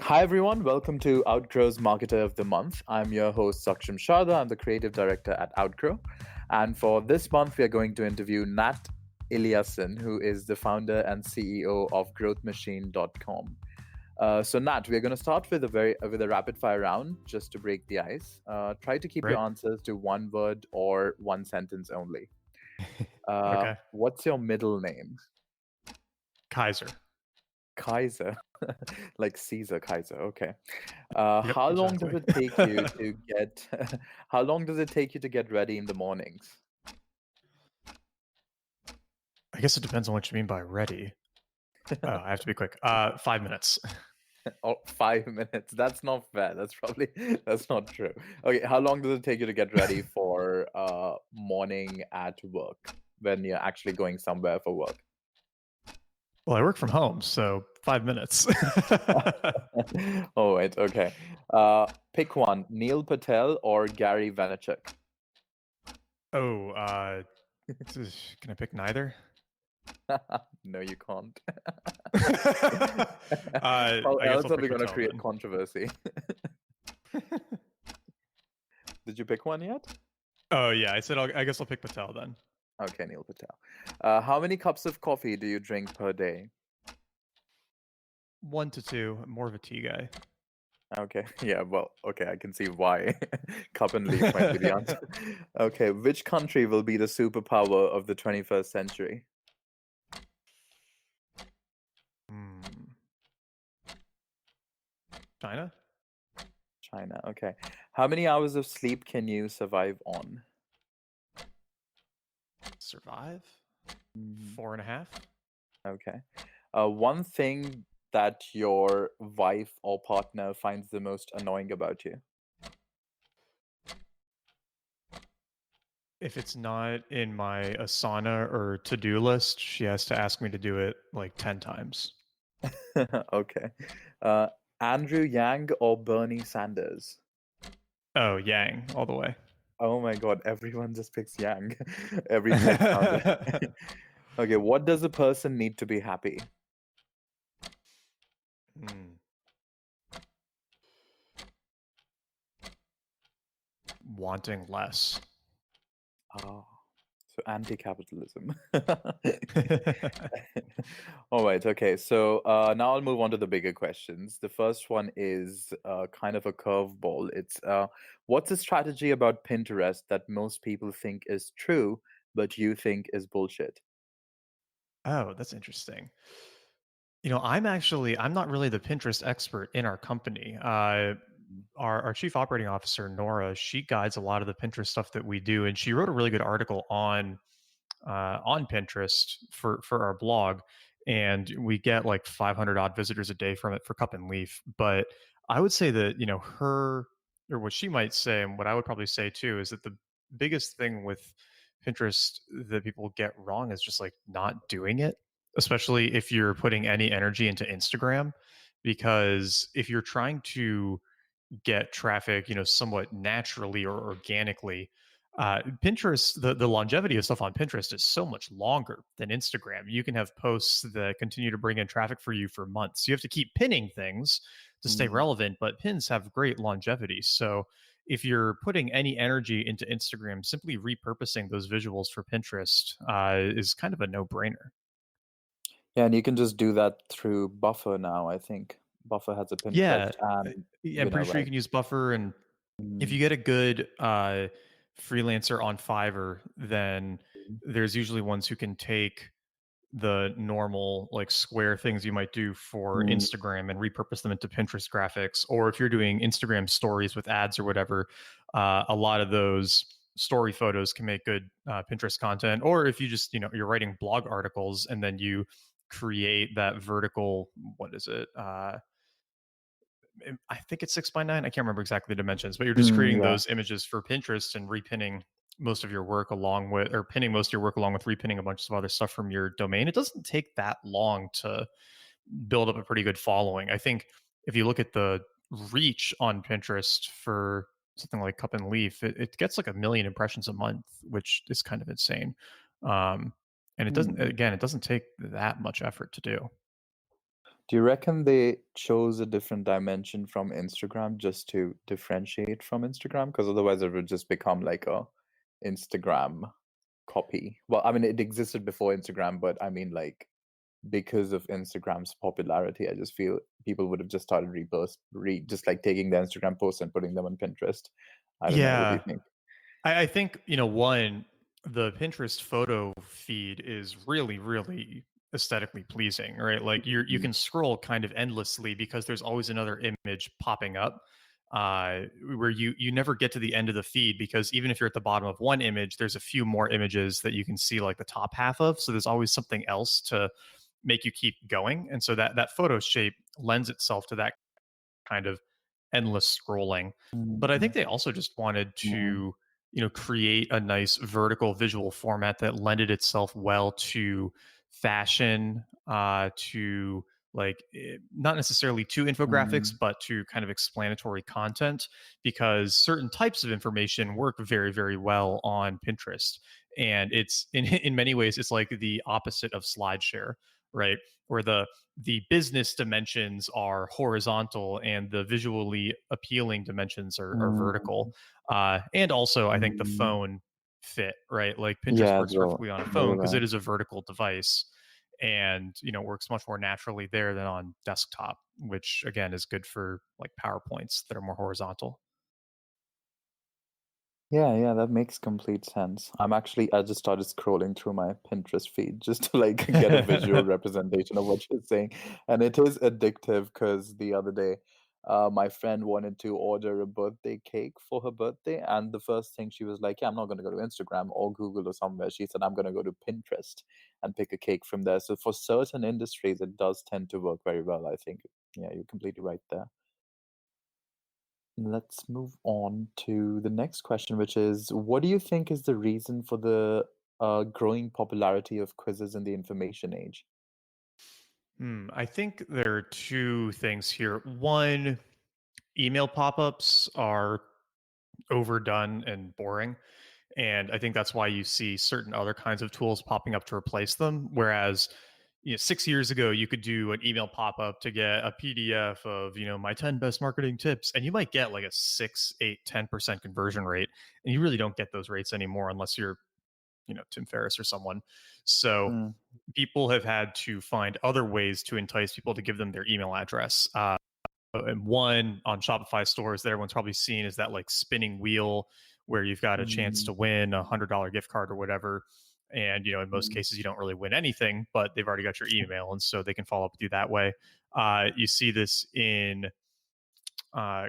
Hi everyone, welcome to Outgrow's Marketer of the Month. I'm your host Saksham Sharda. I'm the creative director at Outgrow. And for this month, we are going to interview Nat Eliason, who is the founder and CEO of growthmachine.com. So Nat, we're going to start with a rapid fire round just to break the ice. Try to keep your Great. answers to one word or one sentence only. Okay. What's your middle name? Kaiser. Kaiser, like Caesar Kaiser. Okay. Yep, How long does exactly. it take you to get how long does it take you to get ready in the mornings? I guess it depends on what you mean by ready. Oh, I have to be quick. 5 minutes. Oh, 5 minutes. That's not fair. That's not true. Okay, how long does it take you to get ready for morning at work when you're actually going somewhere for work? Well, I work from home, so 5 minutes. Oh, wait, okay. Pick one, Neil Patel or Gary Vaynerchuk. Oh, can I pick neither? No, you can't. How I guess else I'll are we pick gonna Patel create then. controversy? Did you pick one yet? Oh yeah, I guess I'll pick Patel then. Okay, Neil Patel. How many cups of coffee do you drink per day? 1 to 2. I'm more of a tea guy. Okay, yeah, well, okay, I can see why. Cup and leaf might be the answer. Okay, which country will be the superpower of the 21st century? Hmm. China? China, okay. How many hours of sleep can you survive on? Survive? Mhm. 4.5? Okay. One thing that your wife or partner finds the most annoying about you. If it's not in my Asana or to-do list, she has to ask me to do it like 10 times. Okay. Uh, Andrew Yang or Bernie Sanders? Oh, Yang, all the way. Oh my God, everyone just picks Yang. Every tech founder. Okay, what does a person need to be happy? Hmm. Wanting less. Oh, so anti-capitalism. All right, okay. So now I'll move on to the bigger questions. The first one is kind of a curveball. It's what's a strategy about Pinterest that most people think is true, but you think is bullshit? Oh, that's interesting. I'm not really the Pinterest expert in our company. Our chief operating officer, Nora, she guides a lot of the Pinterest stuff that we do, and she wrote a really good article on Pinterest for our blog, and we get like 500 odd visitors a day from it for Cup and Leaf. But I would say that her, or what she might say, and what I would probably say too, is that the biggest thing with Pinterest that people get wrong is just like not doing it, especially if you're putting any energy into Instagram, because if you're trying to get traffic, somewhat naturally or organically. Pinterest, the longevity of stuff on Pinterest is so much longer than Instagram. You can have posts that continue to bring in traffic for you for months. You have to keep pinning things to stay Mm. relevant, but pins have great longevity. So if you're putting any energy into Instagram, simply repurposing those visuals for Pinterest is kind of a no brainer. Yeah, and you can just do that through Buffer now, I think. Buffer has a Pinterest Yeah, and, I'm pretty sure you right? can use Buffer, and if Mm. you get a good freelancer on Fiverr, then there's usually ones who can take the normal like square things you might do for Mm. Instagram and repurpose them into Pinterest graphics. Or if you're doing Instagram stories with ads or whatever, a lot of those story photos can make good Pinterest content. Or if you just you're writing blog articles and then you create that vertical, what is it? I think it's 6 by 9. I can't remember exactly the dimensions, but you're just Mm, creating yeah. those images for Pinterest and repinning most of your work along with, or pinning most of your work along with repinning a bunch of other stuff from your domain. It doesn't take that long to build up a pretty good following. I think if you look at the reach on Pinterest for something like Cup and Leaf, it gets like 1 million impressions a month, which is kind of insane. Um, and it Mm. doesn't take that much effort to do. Do you reckon they chose a different dimension from Instagram just to differentiate from Instagram? Because otherwise it would just become like a Instagram copy. Well, I mean, it existed before Instagram, but I mean, like, because of Instagram's popularity, I just feel people would have just started just like taking the Instagram posts and putting them on Pinterest. I don't know. What do you Yeah, think? I think, one, the Pinterest photo feed is really, really aesthetically pleasing, right? Like you Mhm. can scroll kind of endlessly because there's always another image popping up. Where you never get to the end of the feed because even if you're at the bottom of one image, there's a few more images that you can see like the top half of. So there's always something else to make you keep going. And so that photo shape lends itself to that kind of endless scrolling. But I think Mhm. they also just wanted Yeah. to, create a nice vertical visual format that lended itself well to fashion, to not necessarily to infographics, Mhm. but to kind of explanatory content, because certain types of information work very, very well on Pinterest. And it's in many ways, it's like the opposite of SlideShare, right? Where the business dimensions are horizontal and the visually appealing dimensions are vertical. Mhm. And also, I think the Mhm. phone fit, right? Like Pinterest Yeah, as works well. perfectly on a Yeah, phone you're because it right. is a vertical device and, works much more naturally there than on desktop, which again is good for like PowerPoints that are more horizontal. Yeah, yeah, that makes complete sense. I just started scrolling through my Pinterest feed just to like get a visual representation of what you're saying. And it is addictive because the other day, my friend wanted to order a birthday cake for her birthday. And the first thing she was like, yeah, I'm not going to go to Instagram or Google or somewhere. She said, I'm going to go to Pinterest and pick a cake from there. So for certain industries, it does tend to work very well, I think. Yeah, you're completely right there. Let's move on to the next question, which is what do you think is the reason for the growing popularity of quizzes in the information age? I think there are two things here. One, email pop-ups are overdone and boring. And I think that's why you see certain other kinds of tools popping up to replace them. Whereas, 6 years ago, you could do an email pop up to get a PDF of, my 10 best marketing tips. And you might get like a 6, 8, 10% conversion rate. And you really don't get those rates anymore unless you're, Tim Ferriss or someone. So Mm, people have had to find other ways to entice people to give them their email address. And one on Shopify stores that everyone's probably seen is that like spinning wheel where you've got a chance mm, to win $100 gift card or whatever. And in most mm, cases, you don't really win anything, but they've already got your email, and so they can follow up with you that way. You see this in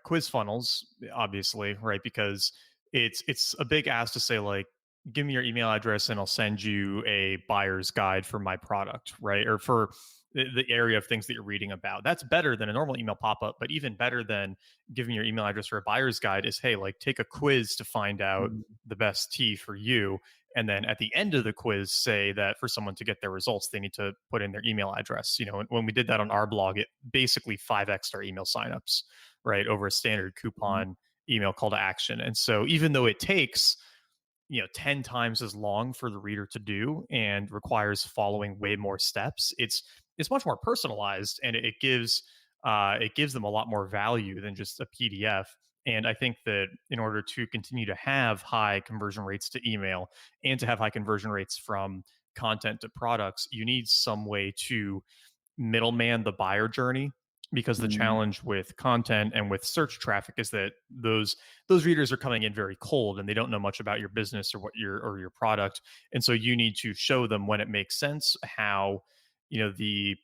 quiz funnels, obviously, right? Because it's a big ask to say like, give me your email address and I'll send you a buyer's guide for my product, right? Or for the area of things that you're reading about. That's better than a normal email pop up, but even better than giving your email address for a buyer's guide is, hey, like take a quiz to find out mm, the best tea for you. And then at the end of the quiz, say that for someone to get their results, they need to put in their email address. When we did that on our blog, it basically 5x our email signups, right, over a standard mm, coupon email call to action. And so even though it takes 10 times as long for the reader to do and requires following way more steps, it's much more personalized, and it gives them a lot more value than just a PDF. And I think that in order to continue to have high conversion rates to email and to have high conversion rates from content to products, you need some way to middleman the buyer journey, because the mm, challenge with content and with search traffic is that those readers are coming in very cold and they don't know much about your business or your product. And so you need to show them, when it makes sense, how the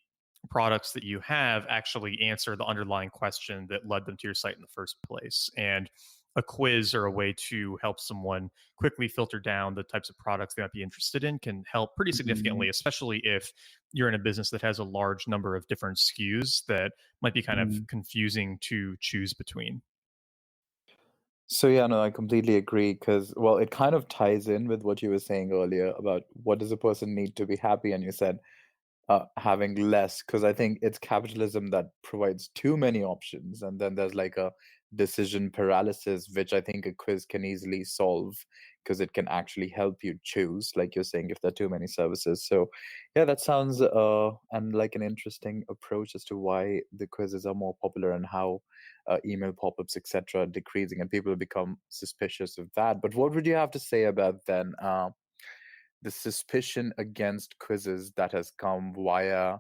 products that you have actually answer the underlying question that led them to your site in the first place. And a quiz or a way to help someone quickly filter down the types of products they might be interested in can help pretty mm, significantly, especially if you're in a business that has a large number of different SKUs that might be kind of mm. confusing to choose between. So yeah, no, I completely agree because well, it kind of ties in with what you were saying earlier about what does a person need to be happy, and you said having less, because I think it's capitalism that provides too many options, and then there's like a decision paralysis, which I think a quiz can easily solve because it can actually help you choose, like you're saying, if there are too many services. So, yeah, that sounds and like an interesting approach as to why the quizzes are more popular and how email pop-ups, etc., are decreasing, and people become suspicious of that. But what would you have to say about then? The suspicion against quizzes that has come via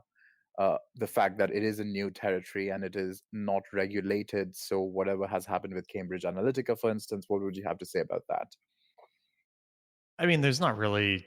the fact that it is a new territory and it is not regulated. So, whatever has happened with Cambridge Analytica, for instance, what would you have to say about that? I mean, there's not really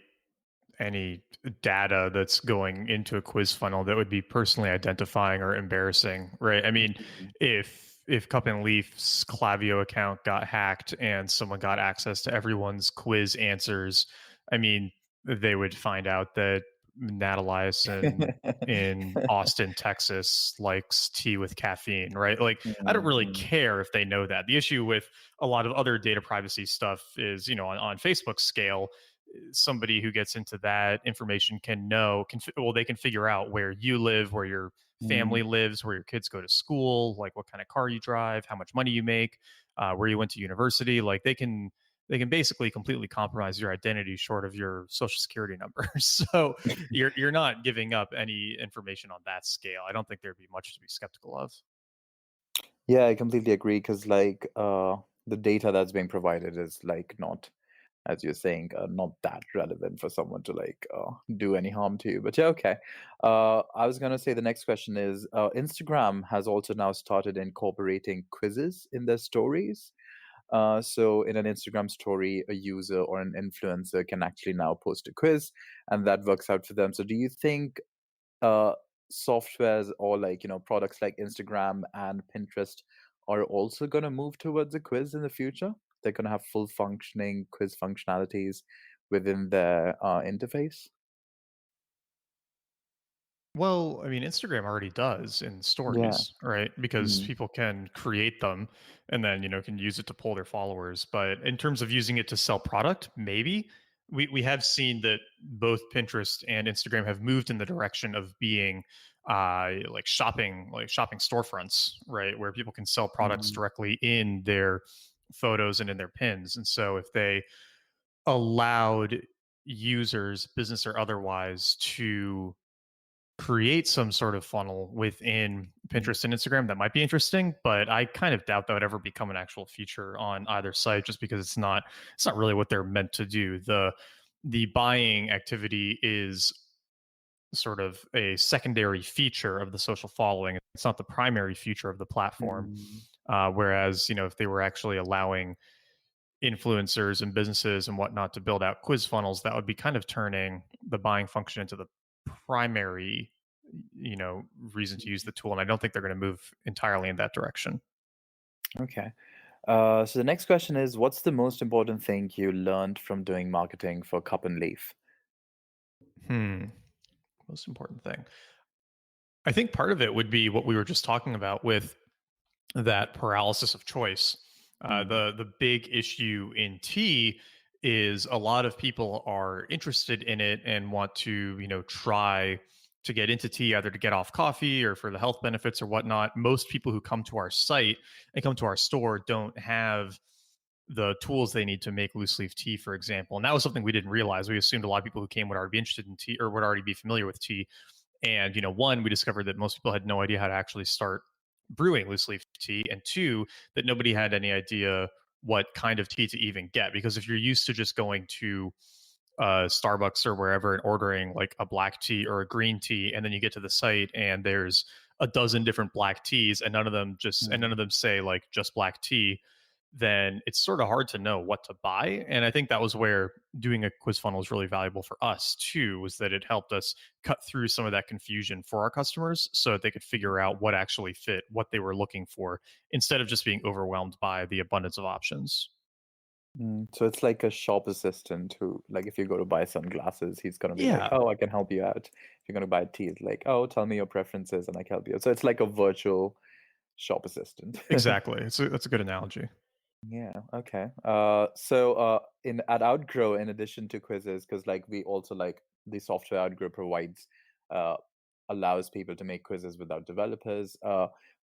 any data that's going into a quiz funnel that would be personally identifying or embarrassing, right? I mean, Mhm. if Cup and Leaf's Clavio account got hacked and someone got access to everyone's quiz answers, I mean, they would find out that Nat Eliason in Austin, Texas likes tea with caffeine, right? Like, I don't really Mhm. care if they know that. The issue with a lot of other data privacy stuff is, on Facebook scale, somebody who gets into that information can know well, they can figure out where you live, where your family Mhm. lives, where your kids go to school, like what kind of car you drive, how much money you make, where you went to university. Like they can basically completely compromise your identity short of your social security number. So you're not giving up any information on that scale. I don't think there'd be much to be skeptical of. Yeah, I completely agree because, like, the data that's being provided is like not, as you're saying, not that relevant for someone to like do any harm to you. But yeah, okay. I was gonna say the next question is Instagram has also now started incorporating quizzes in their stories. So in an Instagram story, a user or an influencer can actually now post a quiz, and that works out for them. So do you think uh, softwares or like products like Instagram and Pinterest are also going to move towards a quiz in the future? They're going to have full functioning quiz functionalities within their interface. Well, I mean, Instagram already does in Yeah. stories, right? Because Mm, people can create them and then, can use it to pull their followers. But in terms of using it to sell product, maybe we have seen that both Pinterest and Instagram have moved in the direction of being like shopping storefronts, right? Where people can sell products mm, directly in their photos and in their pins. And so if they allowed users, business or otherwise, to create some sort of funnel within mm, Pinterest and Instagram, that might be interesting, but I kind of doubt that would ever become an actual feature on either site just because it's not really what they're meant to do. The buying activity is sort of a secondary feature of the social following. It's not the primary feature of the platform. mm, Whereas, if they were actually allowing influencers and businesses and whatnot to build out quiz funnels, that would be kind of turning the buying function into the primary, reason to use mm. the tool. And I don't think they're going to move entirely in that direction. Okay. So the next question is, what's the most important thing you learned from doing marketing for Cup and Leaf? Hmm. Most important thing. I think part of it would be what we were just talking about with that paralysis of choice. Mm, The big issue in tea is a lot of people are interested in it and want to try to get into tea, either to get off coffee or for the health benefits or whatnot. Most people who come to our site and come to our store don't have the tools they need to make loose leaf tea, for example. And that was something we didn't realize. We assumed a lot of people who came would already be interested in tea or would already be familiar with tea. And, one, we discovered that most people had no idea how to actually start brewing loose leaf tea. And two, that nobody had any idea what kind of tea to even get. Because if you're used to just going to Starbucks or wherever and ordering like a black tea or a green tea, and then you get to the site and there's a dozen different black teas and none of mm, them say like just black tea, then it's sort of hard to know what to buy. And I think that was where doing a quiz funnel is really valuable for us too, was that it helped us cut through some of that confusion for our customers so that they could figure out what actually fit, what they were looking for, instead of just being overwhelmed by the abundance of options. mm. So it's like a shop assistant who, like, if you go to buy sunglasses, he's gonna be like, Yeah, "Oh, I can help you out." If you're gonna buy tea, it's like, "Oh, tell me your preferences and I can help you." So it's like a virtual shop assistant. exactly. That's a good analogy. Yeah, okay. So in at Outgrow, in addition to quizzes, because like we also like the software Outgrow provides allows people to make quizzes without developers.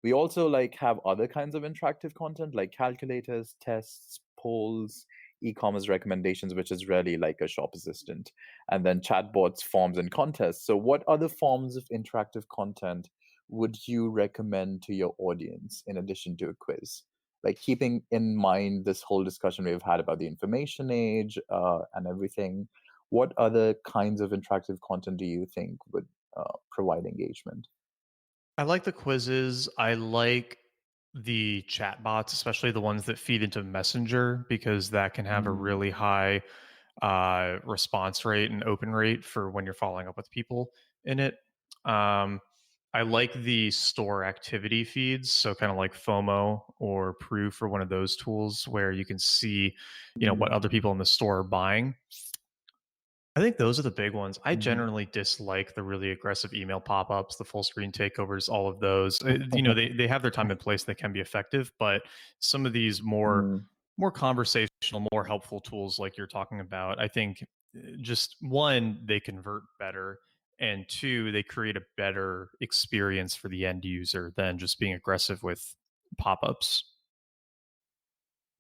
We also like have other kinds of interactive content like calculators, tests, polls, e-commerce recommendations, which is really like a shop assistant, and then chatbots, forms, and contests. So, what other forms of interactive content would you recommend to your audience in addition to a quiz? Like keeping in mind this whole discussion we've had about the information age and everything, what other kinds of interactive content do you think would provide engagement? I like the quizzes. I like the chat bots, especially the ones that feed into Messenger, because that can have a Mm, really high response rate and open rate for when you're following up with people in it. Um, I like the store activity feeds, so kind of like FOMO or Proof or one of those tools where you can see, what mm, other people in the store are buying. I think those are the big ones. I mhm. generally dislike the really aggressive email pop-ups, the full screen takeovers, all of those. They have their time and place. They can be effective, but some of these Mm, more conversational, more helpful tools like you're talking about, I think just one, they convert better, and two, they create a better experience for the end user than just being aggressive with pop-ups.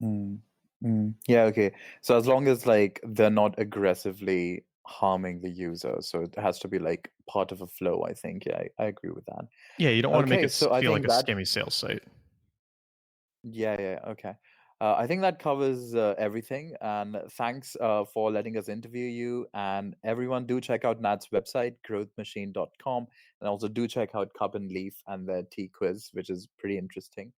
mm, Yeah, okay. So as long as like they're not aggressively harming the user, so it has to be like part of a flow, I think. Yeah, I agree with that. Yeah, you don't want to make Okay, it so I feel like think a that scammy sales site. yeah, okay. I think that covers everything. And thanks for letting us interview you. And everyone, do check out Nat's website, growthmachine.com. And also do check out Cup and Leaf and their tea quiz, which is pretty interesting.